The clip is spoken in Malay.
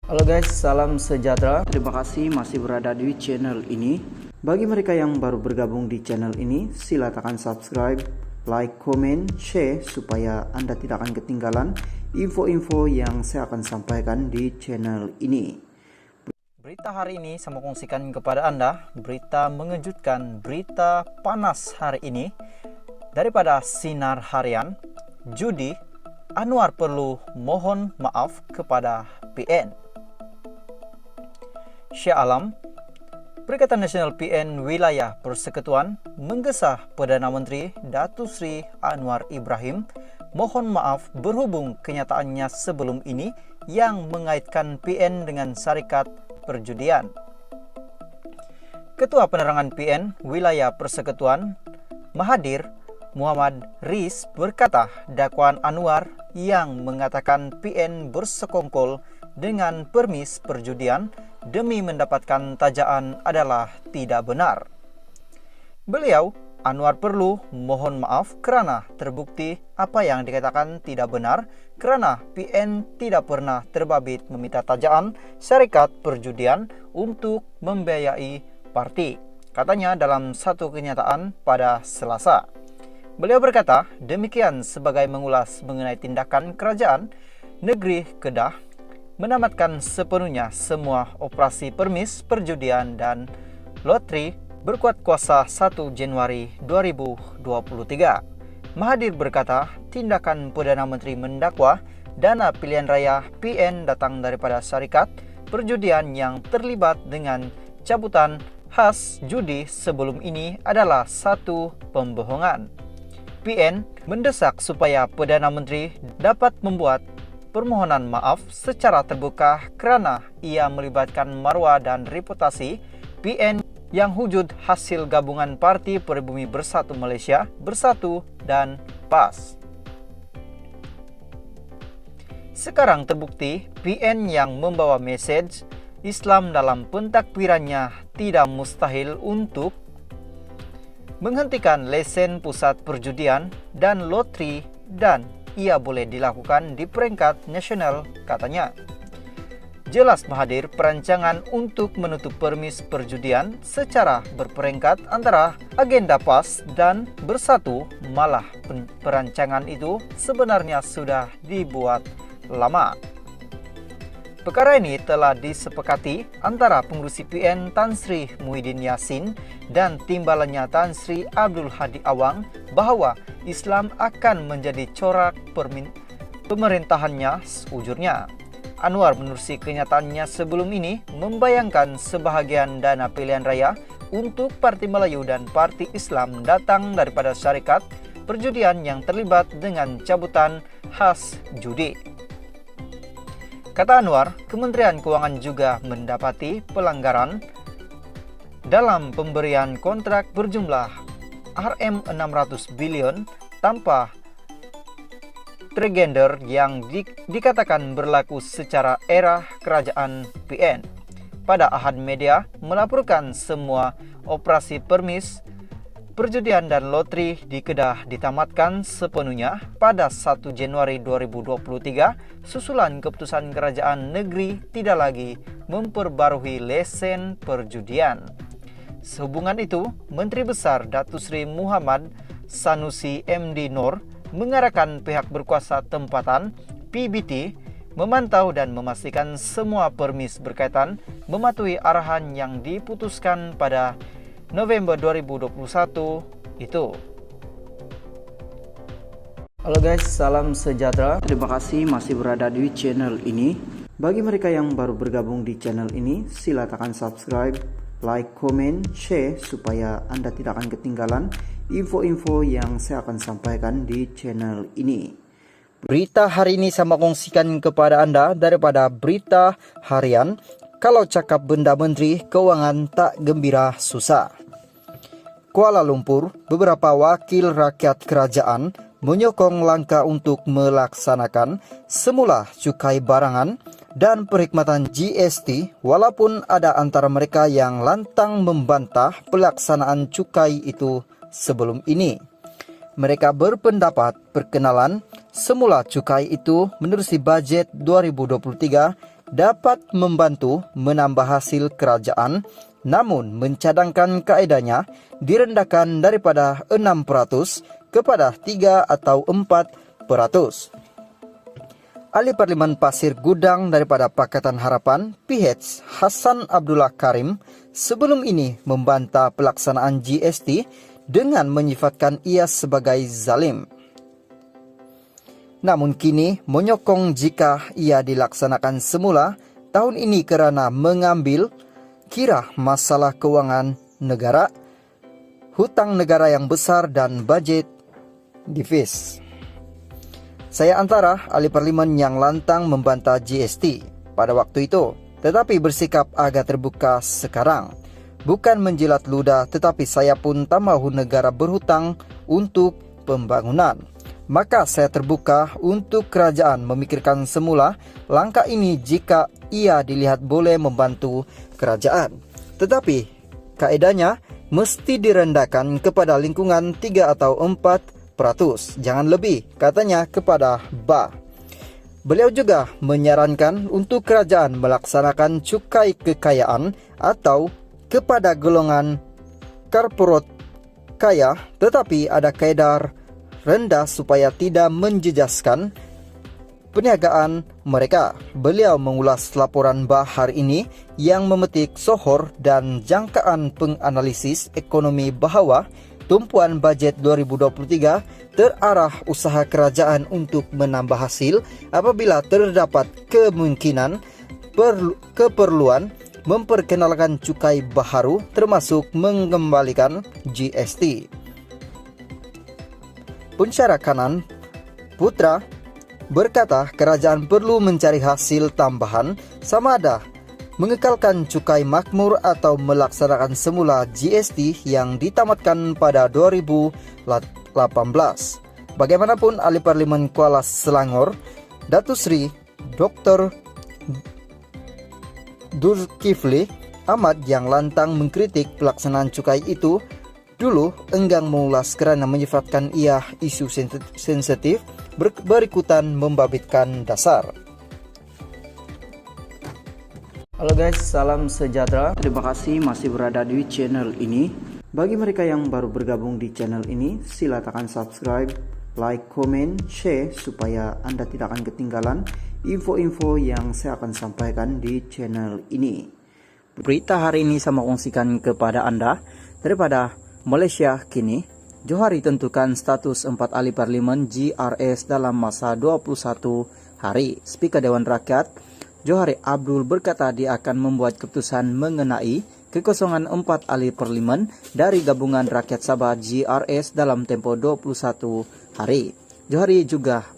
Halo guys, salam sejahtera. Terima kasih masih berada di channel ini. Bagi mereka yang baru bergabung di channel ini, silakan subscribe, like, comment, share supaya Anda tidak akan ketinggalan info-info yang saya akan sampaikan di channel ini. Berita hari ini saya mau kongsikan kepada Anda, berita mengejutkan, berita panas hari ini daripada Sinar Harian. Judi, Anwar perlu mohon maaf kepada PN. Syah Alam, Perikatan Nasional PN Wilayah Persekutuan menggesa Perdana Menteri Datuk Seri Anwar Ibrahim mohon maaf berhubung kenyataannya sebelum ini yang mengaitkan PN dengan syarikat perjudian. Ketua Penerangan PN Wilayah Persekutuan Mahathir Muhammad Ris berkata dakwaan Anwar yang mengatakan PN bersekongkol dengan permis perjudian demi mendapatkan tajaan adalah tidak benar. Beliau, Anwar perlu mohon maaf kerana terbukti apa yang dikatakan tidak benar kerana PN tidak pernah terbabit meminta tajaan syarikat perjudian untuk membiayai parti, katanya dalam satu kenyataan pada Selasa. Beliau berkata demikian sebagai mengulas mengenai tindakan kerajaan negeri Kedah menamatkan sepenuhnya semua operasi permis perjudian dan loteri berkuat kuasa 1 Januari 2023. Mahathir berkata tindakan Perdana Menteri mendakwa dana pilihan raya PN datang daripada syarikat perjudian yang terlibat dengan cabutan khas judi sebelum ini adalah satu pembohongan. PN mendesak supaya Perdana Menteri dapat membuat permohonan maaf secara terbuka kerana ia melibatkan maruah dan reputasi PN yang wujud hasil gabungan Parti Peribumi Bersatu Malaysia, Bersatu dan PAS. Sekarang terbukti PN yang membawa mesej Islam dalam pentakbirannya tidak mustahil untuk menghentikan lesen pusat perjudian dan loteri dan ia boleh dilakukan di peringkat nasional, katanya. Jelas Mahathir perancangan untuk menutup permis perjudian secara berperingkat antara agenda PAS dan Bersatu, malah perancangan itu sebenarnya sudah dibuat lama. Perkara ini telah disepakati antara pengurusi PN Tan Sri Muhyiddin Yassin dan timbalannya Tan Sri Abdul Hadi Awang bahawa Islam akan menjadi corak pemerintahannya, ujurnya. Anwar menerusi kenyataannya sebelum ini membayangkan sebahagian dana pilihan raya untuk Parti Melayu dan Parti Islam datang daripada syarikat perjudian yang terlibat dengan cabutan khas judi. Kata Anwar, Kementerian Keuangan juga mendapati pelanggaran dalam pemberian kontrak berjumlah Rm600 bilion tanpa tergender yang dikatakan berlaku secara era kerajaan PN. Pada Ahad Media melaporkan semua operasi permis perjudian dan loteri di Kedah ditamatkan sepenuhnya pada 1 Januari 2023 susulan keputusan kerajaan negeri tidak lagi memperbarui lesen perjudian. Sehubungan itu, Menteri Besar Datuk Seri Muhammad Sanusi MD Noor mengarahkan pihak berkuasa tempatan PBT memantau dan memastikan semua permis berkaitan mematuhi arahan yang diputuskan pada November 2021 itu. Halo guys, salam sejahtera. Terima kasih masih berada di channel ini. Bagi mereka yang baru bergabung di channel ini, silakan subscribe, like, comment, share supaya Anda tidak akan ketinggalan info-info yang saya akan sampaikan di channel ini. Berita hari ini saya mau kongsikan kepada Anda daripada Berita Harian. Kalau cakap benda Menteri Keuangan tak gembira susah. Kuala Lumpur, beberapa wakil rakyat kerajaan menyokong langkah untuk melaksanakan semula cukai barangan dan perkhidmatan GST walaupun ada antara mereka yang lantang membantah pelaksanaan cukai itu sebelum ini. Mereka berpendapat perkenalan semula cukai itu menerusi bajet 2023 dapat membantu menambah hasil kerajaan, namun mencadangkan kaedahnya direndahkan daripada 6% kepada 3 atau 4%. Ahli Parlimen Pasir Gudang daripada Pakatan Harapan, PH Hassan Abdullah Karim, sebelum ini membantah pelaksanaan GST dengan menyifatkan ia sebagai zalim. Namun kini menyokong jika ia dilaksanakan semula tahun ini kerana mengambil kira masalah keuangan negara, hutang negara yang besar dan bajet defisit. Saya antara ahli parlimen yang lantang membantah GST pada waktu itu, tetapi bersikap agak terbuka sekarang. Bukan menjilat ludah, tetapi saya pun tak mahu negara berhutang untuk pembangunan. Maka saya terbuka untuk kerajaan memikirkan semula langkah ini jika ia dilihat boleh membantu kerajaan. Tetapi kaedahnya mesti direndahkan kepada lingkungan 3 atau 4%, jangan lebih, katanya kepada BA. Beliau juga menyarankan untuk kerajaan melaksanakan cukai kekayaan atau kepada golongan korporat kaya, tetapi ada kaedar rendah supaya tidak menjejaskan perniagaan mereka. Beliau mengulas laporan BA hari ini yang memetik sohor dan jangkaan penganalisis ekonomi bahwa tumpuan bajet 2023 terarah usaha kerajaan untuk menambah hasil apabila terdapat kemungkinan keperluan memperkenalkan cukai baharu termasuk mengembalikan GST. Pensyarah kanan Putra berkata kerajaan perlu mencari hasil tambahan sama ada mengekalkan cukai makmur atau melaksanakan semula GST yang ditamatkan pada 2018. Bagaimanapun, ahli parlimen Kuala Selangor, Datuk Seri Dr. Zulkifli Ahmad yang lantang mengkritik pelaksanaan cukai itu, dulu enggan mengulas kerana menyifatkan ia isu sensitif berikutan membabitkan dasar. Halo guys, salam sejahtera. Terima kasih masih berada di channel ini. Bagi mereka yang baru bergabung di channel ini, sila tekan subscribe, like, komen, share supaya Anda tidak akan ketinggalan info-info yang saya akan sampaikan di channel ini. Berita hari ini saya kongsikan kepada Anda daripada Malaysia kini. Johari tentukan status 4 ahli parlimen GRS dalam masa 21 hari. Speaker Dewan Rakyat Johari Abdul berkata dia akan membuat keputusan mengenai kekosongan 4 ahli parlimen dari Gabungan Rakyat Sabah GRS dalam tempoh 21 hari. Johari juga